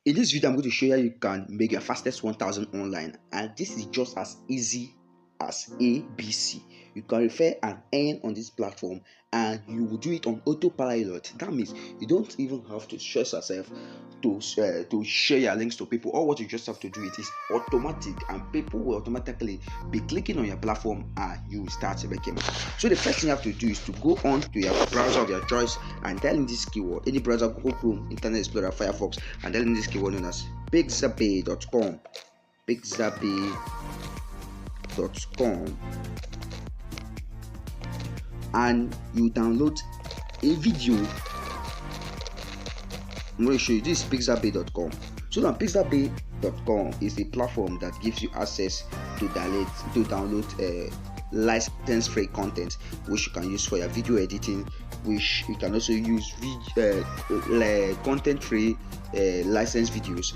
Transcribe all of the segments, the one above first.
In this video, I'm going to show you how you can make your fastest 1000 online, and this is just as easy as ABC. You can refer and earn on this platform, and you will do it on autopilot. That means you don't even have to stress yourself to share your links to people. All what you just have to do, it is automatic, and people will automatically be clicking on your platform and you will start making money. So the first thing you have to do is to go on to your browser of your choice and dial in this keyword, any browser, Google Chrome, Internet Explorer, Firefox, and dial in this keyword known as pixabay.com. pixabay.com, and you download a video. I'm going to show you. This is pixabay.com. So now pixabay.com is a platform that gives you access to download license-free content, which you can use for your video editing, which you can also use content-free licensed videos.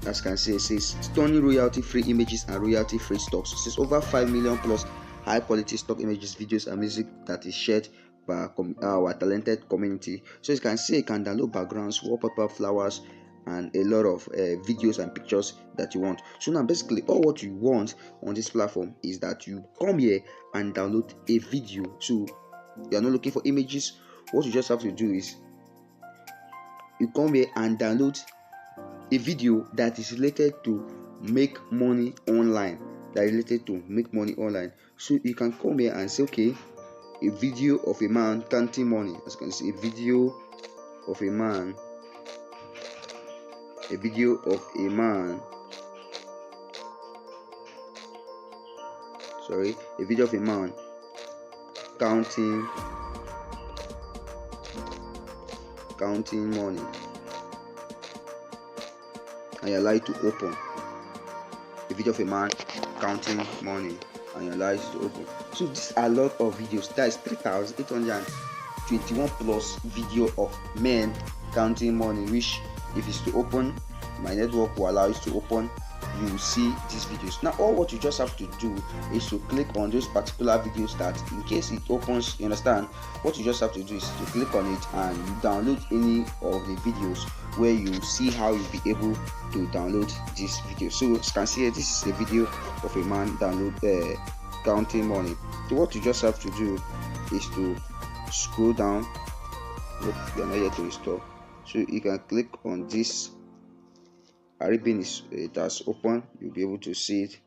As you can see, it says stunning royalty-free images and royalty-free stocks. It says over 5 million plus high-quality stock images, videos, and music that is shared by our talented community. So you can see, you can download backgrounds, wallpaper, flowers, and a lot of videos and pictures that you want. So now basically all what you want on this platform is that you come here and download a video. So you are not looking for images. What you just have to do is you come here and download a video that is related to make money online. So you can come here and say, okay, a video of a man counting money. As you can see, a video of a man counting money, and you allow it to open. A video of a man counting money, and you allow it to open. So these are a lot of videos. That is 3,821 plus video of men counting money, which if it's to open, my network will allow it to open. You will see these videos. Now all what you just have to do is to click on those particular videos that in case it opens, you understand. What you just have to do is to click on it and you download any of the videos where you see how you'll be able to download this video. So as you can see here, this is a video of a man counting money. So what you just have to do is to scroll down. Look, you are not yet to restore. So you can click on this. It has opened. You'll be able to see it.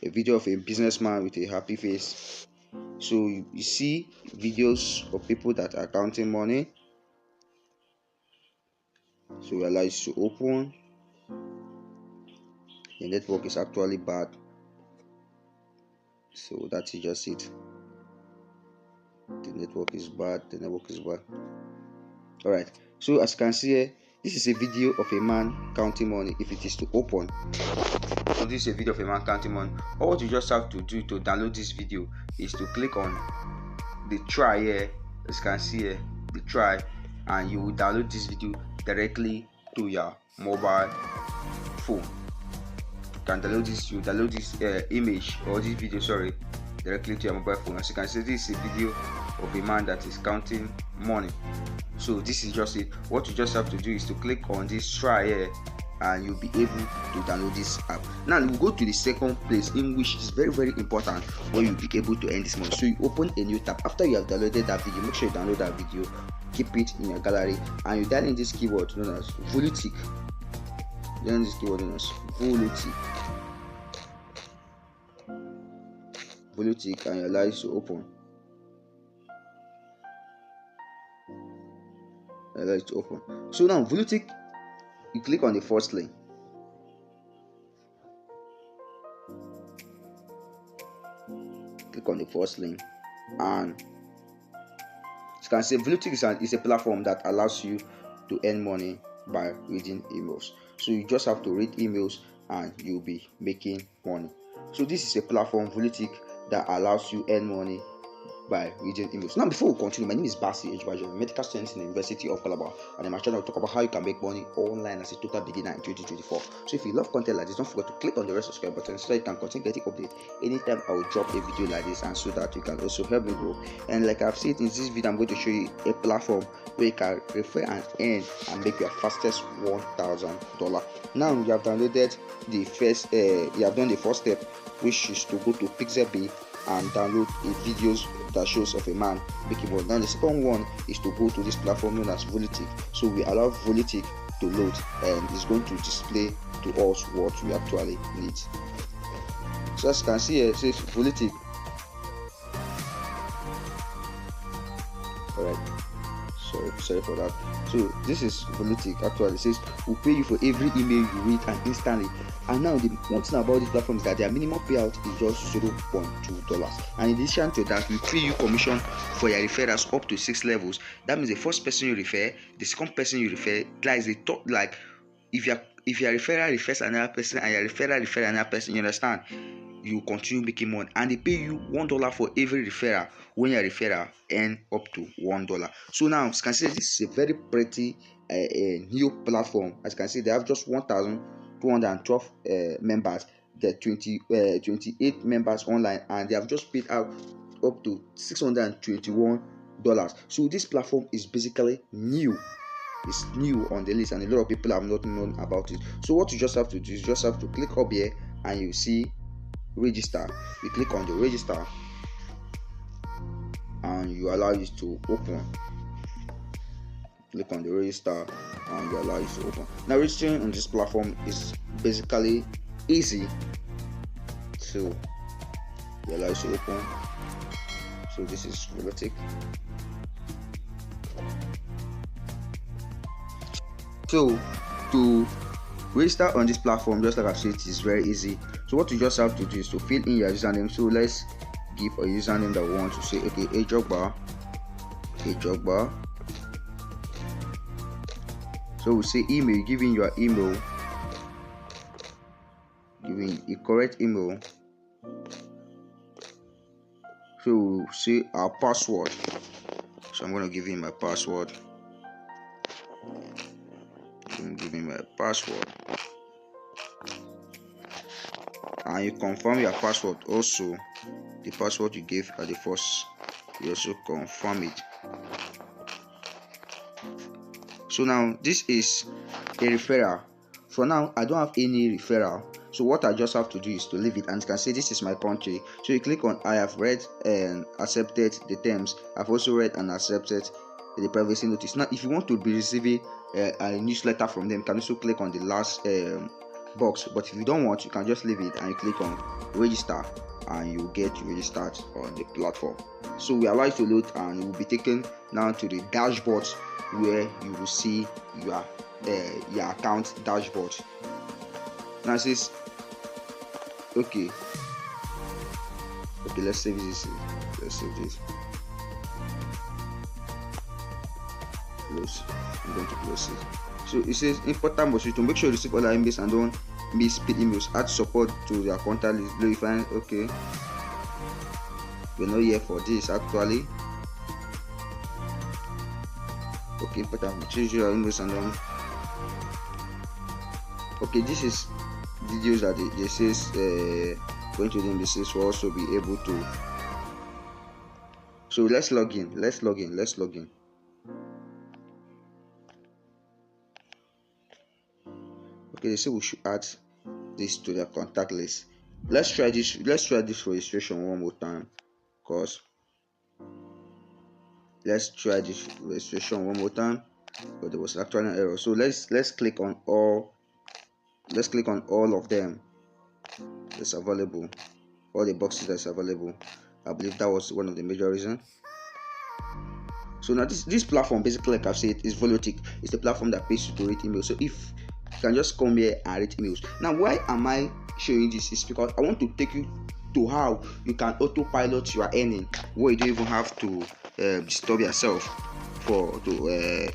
A video of a businessman with a happy face. So you see videos of people that are counting money. So we allow it to open. The network is actually bad, so that is just it. The network is bad. All right. So as you can see here, this is a video of a man counting money. If it is to open, so this is a video of a man counting money. All what you just have to do to download this video is to click on the try here. As you can see here, the try, and you will download this video directly to your mobile phone. You can download this. Image or this video, directly to your mobile phone. As you can see, this is a video of a man that is counting money. So this is just it. What you just have to do is to click on this try here, and you'll be able to download this app. Now we'll go to the second place, in which is very, very important, where you'll be able to earn this money. So you open a new tab. After you have downloaded that video, make sure you download that video, keep it in your gallery, and you dial in this keyword known as Volutic. And you allow it to open. So now Volutic, you click on the first link. And you can see Volutic is a platform that allows you to earn money by reading emails. So you just have to read emails and you'll be making money. So this is a platform, Volutic, that allows you earn money by reading emails. Now, before we continue, my name is Basi Ejbajo, medical student in the University of Calabar, and I'm actually going to talk about how you can make money online as a total beginner in 2024. So if you love content like this, don't forget to click on the red subscribe button so that you can continue getting updates anytime I will drop a video like this, and so that you can also help me grow. And like I've said in this video, I'm going to show you a platform where you can refer and earn and make your fastest $1,000. Now you have downloaded the first, you have done the first step, which is to go to Pixelbay and download a videos that shows of a man making money. Now the second one is to go to this platform known as Volitic. So we allow Volitic to load, and it's going to display to us what we actually need. So as you can see here, it says Volitic. Alright, sorry for that. So this is Volitic. Actually, it says we'll pay you for every email you read and instantly. And now the one thing about this platform is that their minimum payout is just $0.2. And in addition to that, we pay you commission for your referrals up to 6 levels. That means the first person you refer, the second person you refer, that is the top. Like if your referral refers another person and your referral refers another person, you understand, you continue making money, and they pay you $1 for every referral when your referral earn up to $1. So now you can see this is a very pretty new platform. As you can see, they have just 1,212 members, the 28 members online, and they have just paid out up to $621. So this platform is basically new. It's new on the list, and a lot of people have not known about it. So what you just have to do is just have to click up here, and you see register. You click on the register, and you allow it to open. Click on the register, and you allow it to open. Now registering on this platform is basically easy, so you allow it to open. So this is Volitic. So to register on this platform, just like I said, it is very easy. So what you just have to do is to fill in your username. So let's give a username that we want to say, okay, Ejogba. So we say email, giving your email, giving a correct email. So we'll say our password. So I'm going to give him my password. I'm giving my password, and you confirm your password. Also, the password you gave at the first, you also confirm it. So now this is a referral. For now, I don't have any referral, so what I just have to do is to leave it. And you can see this is my country. So you click on I have read and accepted the terms. I've also read and accepted the privacy notice. Now if you want to be receiving a newsletter from them, you can also click on the last box. But if you don't want, you can just leave it and you click on register, and you get registered on the platform. So we allow it to load, and you will be taken now to the dashboard, where you will see your account dashboard. Now it says okay, let's save this. Close. I'm going to close it. So it says important must to make sure you receive all our emails and don't miss paid emails. Add support to your contact list. Below you find, okay, we're not here for this actually. Okay, important, choose your emails and don't. Okay, this is videos that they says going to the embassies will also be able to. So let's log in. Okay, they say we should add this to their contact list. Let's try this registration one more time, because but there was actually an error. So let's click on all of them that's available, all the boxes that's available. I believe that was one of the major reasons. So now this platform, basically, like I've said, is Volitic. It's the platform that pays you to read emails. So if you can just come here and read emails. Now why am I showing this? Is because I want to take you to how you can autopilot your earning, where you don't even have to disturb yourself to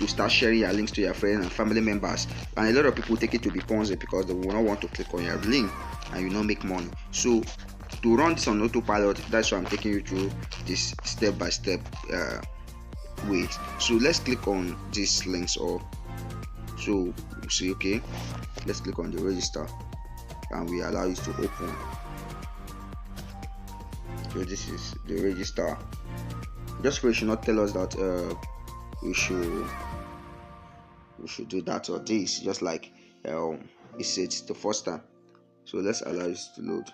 start sharing your links to your friends and family members. And a lot of people take it to be Ponzi because they will not want to click on your link and you not make money. So to run this on autopilot, that's why I'm taking you through this step-by-step way. So let's click on these links, or so you see, okay, let's click on the register and we allow it to open. So this is the register. Just for it should not tell us that we should do that or this, just like it said the first time. So let's allow it to load.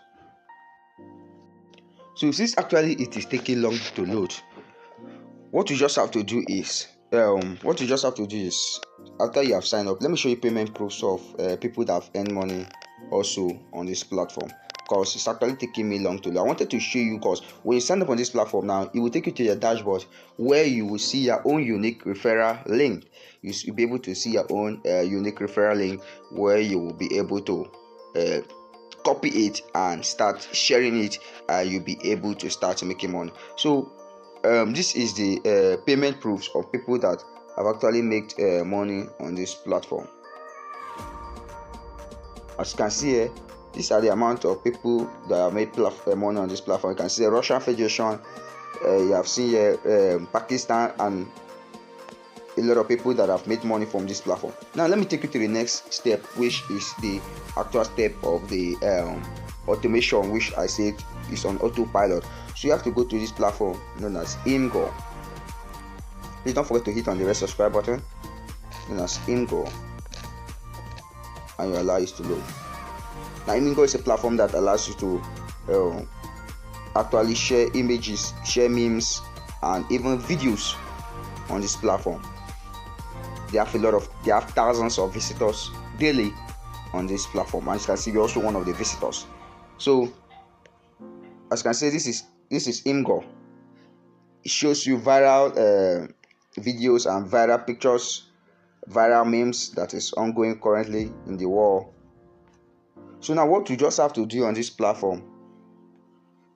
So since actually it is taking long to load, what you just have to do is after you have signed up, let me show you payment proofs of people that have earned money also on this platform, because it's actually taking me long to load. I wanted to show you, because when you sign up on this platform now, it will take you to your dashboard where you will see your own unique referral link. You'll be able to see your own unique referral link where you will be able to copy it and start sharing it, and you'll be able to start making money. So this is the payment proofs of people that have actually made money on this platform. As you can see here, these are the amount of people that have made money on this platform. You can see the Russian Federation, you have seen here Pakistan, and a lot of people that have made money from this platform. Now let me take you to the next step, which is the actual step of the automation, which I said is on autopilot. So you have to go to this platform known as Imgo. Please don't forget to hit on the red subscribe button known as Imgo, and you allow it to load. Now Imgo is a platform that allows you to actually share images, share memes, and even videos on this platform. They have thousands of visitors daily on this platform, and as you can see, you're also one of the visitors. So as you can see, this is Imgo. It shows you viral videos and viral pictures, viral memes that is ongoing currently in the world. So now what you just have to do on this platform,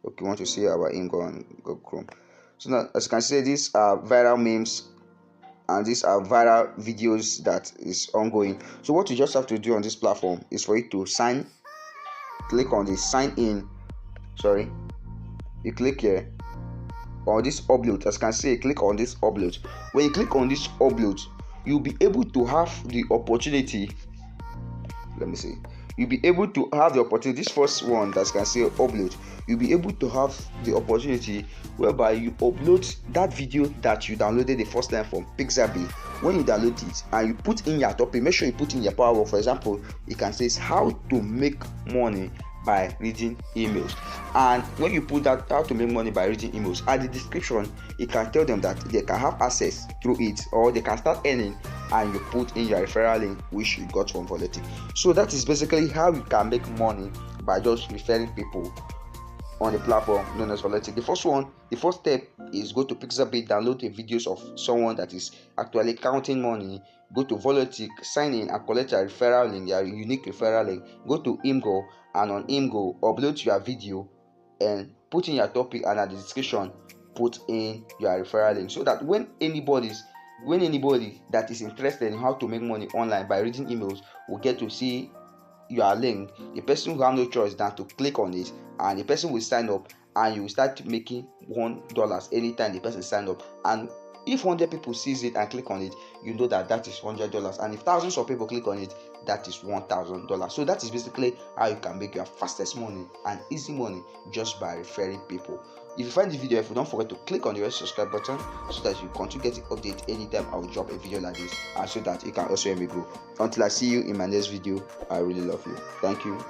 okay, you want to see about Imgo on Google Chrome. So now as you can see, these are viral memes and these are viral videos that is ongoing. So what you just have to do on this platform is for you to click on the sign in, you click here on this upload. As you can see, click on this upload. When you click on this upload, you'll be able to have the opportunity, you'll be able to have the opportunity, this first one that you can say upload, you'll be able to have the opportunity whereby you upload that video that you downloaded the first time from Pixabay. When you download it and you put in your topic, make sure you put in your power word. For example, you can say how to make money by reading emails, and when you put that how to make money by reading emails at the description, you can tell them that they can have access through it, or they can start earning, and you put in your referral link which you got from Volatic. So that is basically how you can make money by just referring people on the platform known as Volatic. The first step is go to Pixabay, download the videos of someone that is actually counting money, go to Volatic, sign in and collect your referral link, your unique referral link. Go to Imgo, and on Imgo upload your video and put in your topic, and at the description put in your referral link, so that when anybody that is interested in how to make money online by reading emails will get to see your link, the person will have no choice than to click on it, and the person will sign up, and you will start making $1 anytime the person sign up. And if 100 people sees it and click on it, you know that is $100, and if thousands of people click on it, that is $1,000. So that is basically how you can make your fastest money and easy money just by referring people. If you find the video helpful, don't forget to click on the red subscribe button so that you continue getting updates anytime I will drop a video like this, and so that you can also help me grow. Until I see you in my next video, I really love you. Thank you.